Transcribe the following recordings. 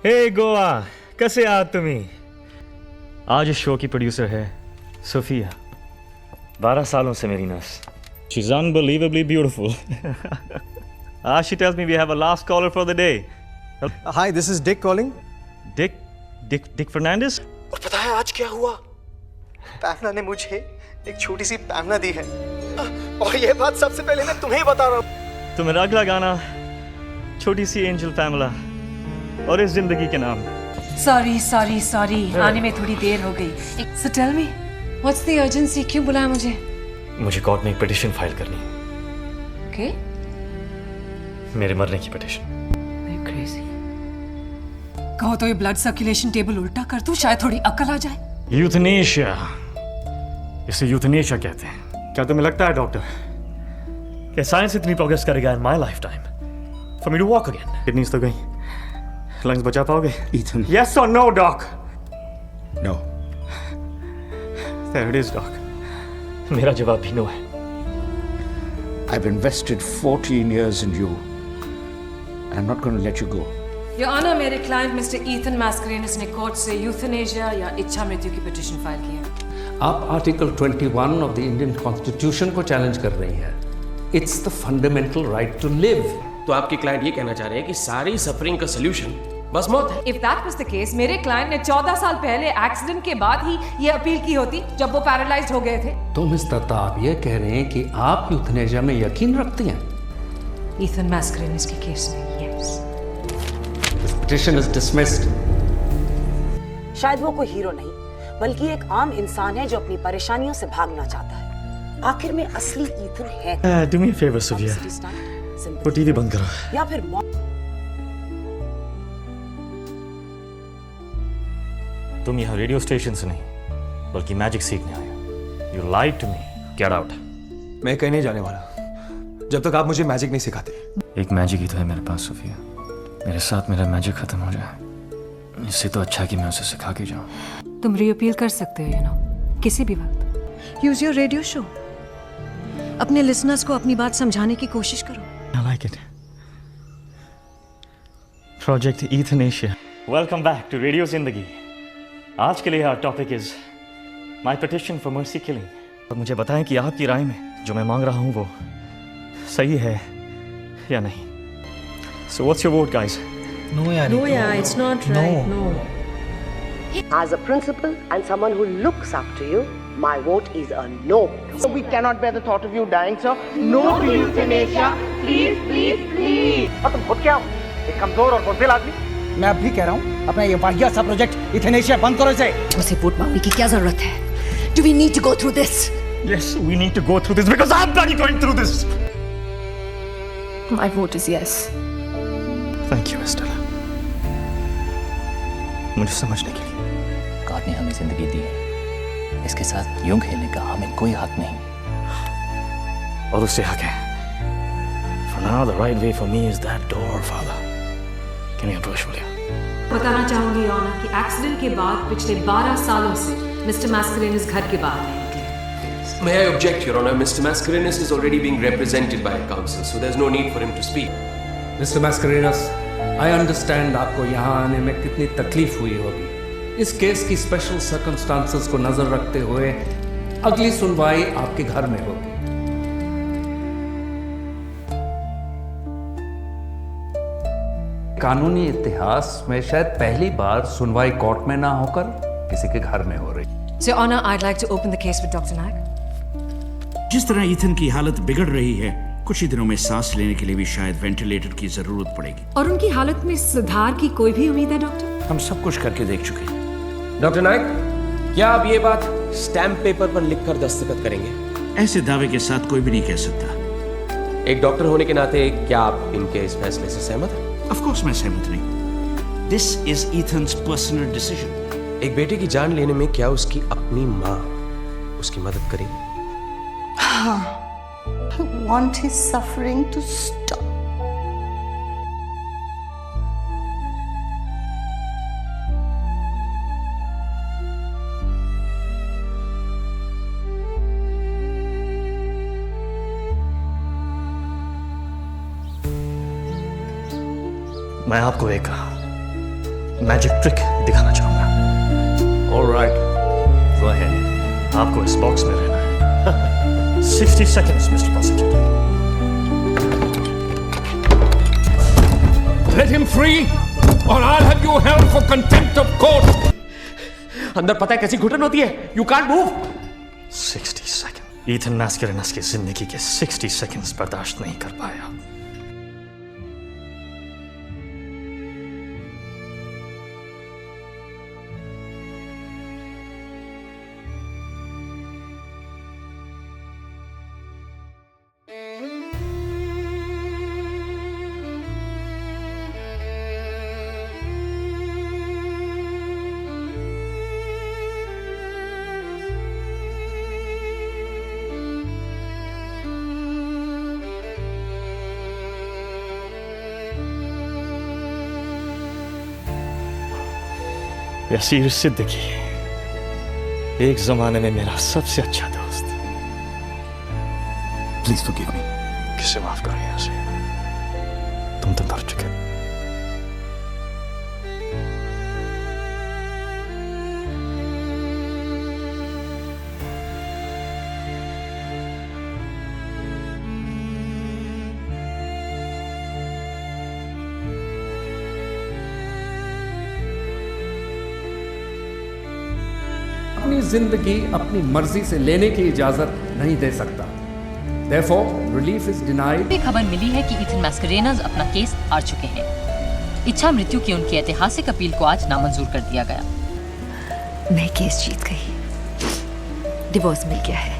हे गोवा, कसे आहात तुम्ही? आज इस शो की प्रोड्यूसर है सोफिया, 12 सालों से मेरी nurse. She's unbelievably beautiful. She tells me we have a last caller for the day. Hi, this is Dick calling. Dick Fernandez? और पता है आज क्या हुआ? पैमला ने मुझे एक छोटी सी पैमला दी है और ये बात सबसे पहले मैं तुम्हें ही बता रहा हूँ. तो मेरा अगला गाना छोटी सी एंजल पैमला और इस जिंदगी के नाम. सॉरी आने में थोड़ी देर हो गई. So tell me, what's the urgency? क्यों बुलाया मुझे? मुझे कोर्ट में एक पिटीशन फाइल करनी. Okay? मेरे मरने की पिटीशन. Are you crazy? कहो तो ये ब्लड सर्कुलेशन टेबल उल्टा कर दूं, शायद थोड़ी अकल आ जाए. यूथनेशिया, इसे यूथनेशिया कहते हैं. क्या तुम्हें लगता है डॉक्टर कि साइंस इतनी प्रोग्रेस करेगा in my lifetime for me to walk again? Kidneys तो गई, लंग्स बचा पाओगे? Ethan. यस और no doc? No. There it is doc. मेरा जवाब भी नो है. I've invested 14 years in you. And I'm not going to let you go. Your Honor, मेरे क्लाइंट मिस्टर ईथन मैस्करेनस ने कोर्ट से यूथनेशिया या इच्छा मृत्यु की पिटीशन फाइल की है. आप article 21 of the Indian constitution को चैलेंज कर रही हैं. It's the fundamental right to live. तो आपके क्लाइंट ये कहना चाह रहे हैं कि सारी सफरिंग का सॉल्यूशन बस मौत है. If that was the case, मेरे क्लाइंट ने 14 साल पहले एक्सीडेंट के बाद ही ये अपील की होती जब वो पैरालाइज्ड हो गए थे. तो मिस्टर दत्ता, आप ये कह रहे हैं कि आप यूथनेशिया में यकीन रखती हैं? ईथन मैस्करेनस के केस में yes. This petition is dismissed. शायद वो कोई हीरो नहीं बल्कि एक आम इंसान है जो अपनी परेशानियों से भागना चाहता है. आखिर में असली ईथन है. Do me a favour Sophia, वो टीवी बंद करो. या फिर तुम यहाँ रेडियो स्टेशन से नहीं बल्कि मैजिक सीखने आए. You lied to me. Get out. मैं कहीं नहीं जाने वाला जब तक आप मुझे मैजिक नहीं सिखाते. एक मैजिक ही तो है मेरे पास सोफिया. मेरे साथ मेरा मैजिक खत्म हो जाए, इससे तो अच्छा कि मैं उसे सिखा के जाऊं. तुम रीअपील कर सकते हो, you know, किसी भी वक्त. Use your radio show. अपने लिसनर्स को अपनी बात समझाने की कोशिश करो. I like it. Project Euthanasia. Welcome back to Radio Zindagi. आज के लिए our topic is my petition for mercy killing. और मुझे बताएं कि आपकी राय में जो मैं मांग रहा हूं वो सही है या नहीं. So what's your vote, guys? No, it's not right. No. As a principal and someone who looks up to you, my vote is a no. So we cannot bear the thought of you dying, sir. No to euthanasia. Please. और तुम खुद क्या हो? एक कमजोर और बुज़दिल आदमी. मैं अब भी कह रहा हूँ अपना ये वाहियात सा प्रोजेक्ट यूथनेशिया बंद करो इसे. उसे वोट मांगने की क्या जरूरत है? Do we need to go through this? Yes, we need to go through this because I'm bloody going through this. My vote is yes. Thank you, Estella. मुझे समझने के लिए. गॉड ने हमें जिंदगी दी है, इसके साथ यूं खेलने का हमें कोई हक नहीं. और उससे हक है. For now, the right way for me is that door, Father. Can you approach, will you? बताना चाहूंगी ऑनर कि एक्सीडेंट के बाद पिछले 12 सालों से मिस्टर मैस्करेनस घर के बाहर हैं. May I object, Your Honor? Mr. Mascarenhas is already being represented by a counsel, so there's no need for him to speak. Mister Mascarenhas, I understand आपको यहाँ आने में कितनी तकलीफ हुई होगी. इस केस की स्पेशल सर्कमस्टांसेस को नजर रखते हुए अगली सुनवाई आपके घर में होगी. कानूनी इतिहास में शायद पहली बार सुनवाई कोर्ट में ना होकर किसी के घर में हो रही. So, Honor, I'd like to open the case with Dr. Nag. जिस तरह ईथन की हालत बिगड़ रही है, कुछ ही दिनों में सांस लेने के लिए भी शायद वेंटिलेटर की जरूरत पड़ेगी. और उनकी हालत में सुधार की कोई भी उम्मीद है डॉक्टर? हम सब कुछ करके देख चुके हैं. डॉक्टर नायक, क्या आप ये बात स्टैम्प पेपर पर लिखकर दस्तखत करेंगे? ऐसे दावे के साथ कोई भी नहीं कह सकता. एक डॉक्टर होने के नाते क्या आप इनके इस फैसले से सहमत हैं? Of course मैं सहमत नहीं. This is Ethan's personal decision. एक बेटे की जान लेने में क्या उसकी अपनी माँ उसकी मदद करेगी? I want his suffering to stop. मैं आपको एक मैजिक ट्रिक दिखाना चाहूंगा। All right, go ahead. आपको इस बॉक्स में रहना है 60 seconds, mister prosecutor. Let him free, or I'll have you held for contempt of court. अंदर पता है कैसी घुटन होती है? You can't move. 60 second. Ethan Mascarenhas की जिंदगी के 60 सेकंड्स बर्दाश्त नहीं कर पाया। यसीर सिद्दीकी, एक जमाने में मेरा सबसे अच्छा दोस्त। Please forgive me. किसे माफ करो यासीर, तुम तो मर चुके। अपनी जिंदगी अपनी मर्जी से लेने की इजाजत नहीं दे सकता। Therefore, relief is denied. भी खबर मिली है कि ईथन मैस्केरेनस अपना केस हार चुके हैं। इच्छा मृत्यु की उनकी ऐतिहासिक अपील को आज नामंजूर कर दिया गया। मैं केस जीत गई, डिवोर्स मिल गया है।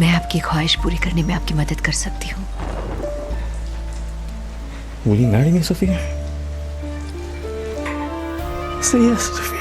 मैं आपकी ख्वाहिश पूरी करने में आपकी मदद कर सकती हूँ। Will you marry me, Sophia? Say yes, Sophia.